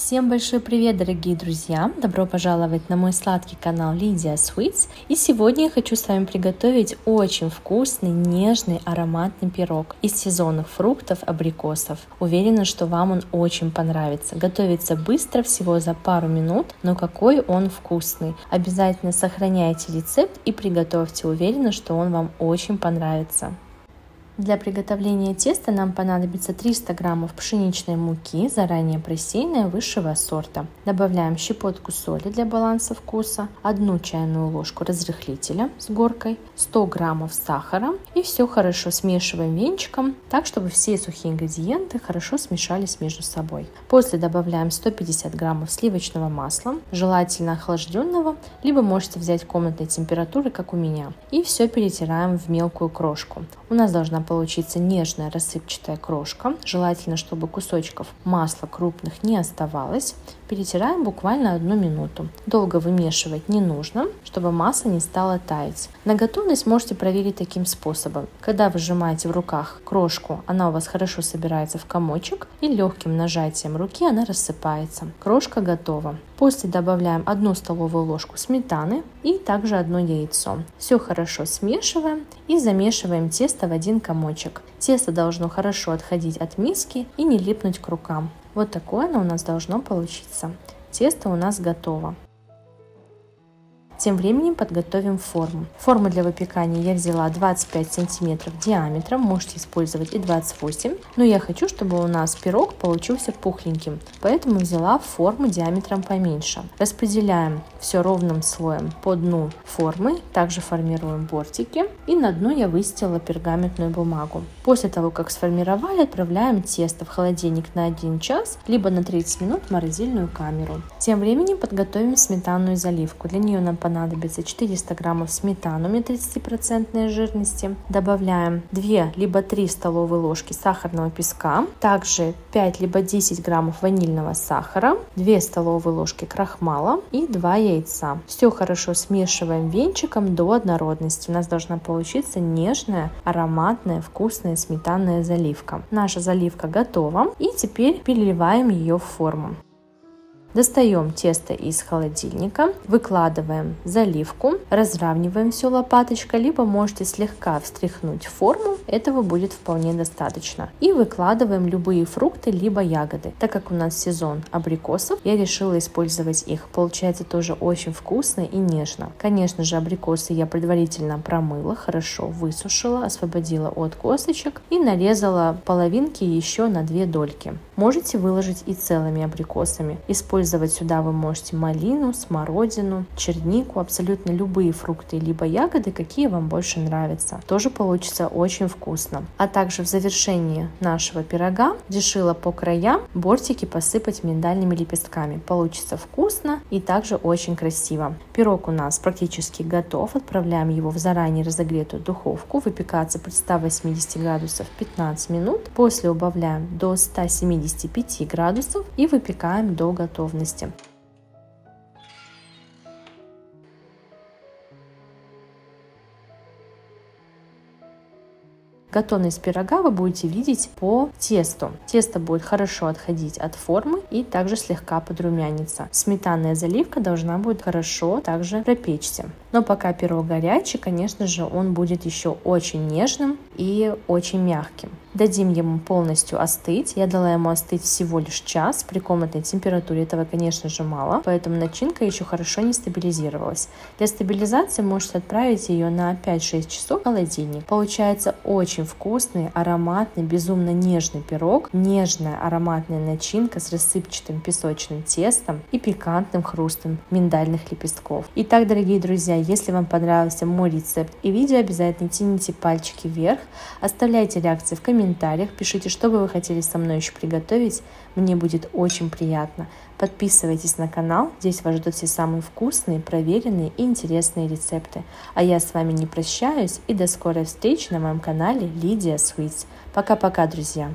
Всем большой привет, дорогие друзья! Добро пожаловать на мой сладкий канал Lydia Sweets. И сегодня я хочу с вами приготовить очень вкусный, нежный, ароматный пирог из сезонных фруктов абрикосов. Уверена, что вам он очень понравится. Готовится быстро, всего за пару минут, но какой он вкусный. Обязательно сохраняйте рецепт и приготовьте. Уверена, что он вам очень понравится. Для приготовления теста нам понадобится 300 граммов пшеничной муки, заранее просеянной высшего сорта. Добавляем щепотку соли для баланса вкуса, 1 чайную ложку разрыхлителя с горкой, 100 граммов сахара и все хорошо смешиваем венчиком, так чтобы все сухие ингредиенты хорошо смешались между собой. После добавляем 150 граммов сливочного масла, желательно охлажденного, либо можете взять комнатной температуры, как у меня, и все перетираем в мелкую крошку. У нас должна получиться нежная рассыпчатая крошка. Желательно, чтобы кусочков масла крупных не оставалось. Перетираем буквально 1 минуту. Долго вымешивать не нужно, чтобы масса не стала таять. На готовность можете проверить таким способом. Когда вы сжимаете в руках крошку, она у вас хорошо собирается в комочек, и легким нажатием руки она рассыпается. Крошка готова. После добавляем 1 столовую ложку сметаны и также 1 яйцо. Все хорошо смешиваем и замешиваем тесто в один комочек. Тесто должно хорошо отходить от миски и не липнуть к рукам. Вот такое оно у нас должно получиться. Тесто у нас готово. Тем временем подготовим форму. Форму для выпекания я взяла 25 сантиметров диаметром, можете использовать и 28, но я хочу, чтобы у нас пирог получился пухленьким, поэтому взяла форму диаметром поменьше. Распределяем все ровным слоем по дну формы, также формируем бортики, и на дно я выстелила пергаментную бумагу. После того, как сформировали, отправляем тесто в холодильник на 1 час, либо на 30 минут в морозильную камеру. Тем временем подготовим сметанную заливку. Для нее нам понадобится 400 граммов сметаны 30% жирности. Добавляем 2 либо 3 столовые ложки сахарного песка, также 5 либо 10 граммов ванильного сахара, 2 столовые ложки крахмала и 2 яйца. Все хорошо смешиваем венчиком до однородности. У нас должна получиться нежная, ароматная, вкусная сметанная заливка. Наша заливка готова, и теперь переливаем ее в форму. Достаем тесто из холодильника, выкладываем заливку, разравниваем все лопаточкой, либо можете слегка встряхнуть форму, этого будет вполне достаточно. И выкладываем любые фрукты, либо ягоды. Так как у нас сезон абрикосов, я решила использовать их. Получается тоже очень вкусно и нежно. Конечно же, абрикосы я предварительно промыла, хорошо высушила, освободила от косточек и нарезала половинки еще на 2 дольки. Можете выложить и целыми абрикосами. Использовать сюда вы можете малину, смородину, чернику, абсолютно любые фрукты либо ягоды, какие вам больше нравятся. Тоже получится очень вкусно. А также в завершении нашего пирога решила по краям бортики посыпать миндальными лепестками. Получится вкусно и также очень красиво. Пирог у нас практически готов. Отправляем его в заранее разогретую духовку выпекаться при 180 градусов 15 минут. После убавляем до 175 градусов и выпекаем до готовности. Готовность пирога вы будете видеть по тесту. Тесто будет хорошо отходить от формы и также слегка подрумянится. Сметанная заливка должна будет хорошо также пропечься. Но пока пирог горячий, конечно же, он будет еще очень нежным и очень мягким. Дадим ему полностью остыть. Я дала ему остыть всего лишь час. При комнатной температуре этого, конечно же, мало, поэтому начинка еще хорошо не стабилизировалась. Для стабилизации можете отправить ее на 5-6 часов в холодильник. Получается очень вкусный, ароматный, безумно нежный пирог, нежная ароматная начинка с рассыпчатым песочным тестом и пикантным хрустом миндальных лепестков. Итак, дорогие друзья, если вам понравился мой рецепт и видео, обязательно тяните пальчики вверх, оставляйте реакции в комментариях, пишите, что бы вы хотели со мной еще приготовить, мне будет очень приятно. Подписывайтесь на канал, здесь вас ждут все самые вкусные, проверенные и интересные рецепты. А я с вами не прощаюсь и до скорой встречи на моем канале Lydia Sweets. Пока-пока, друзья!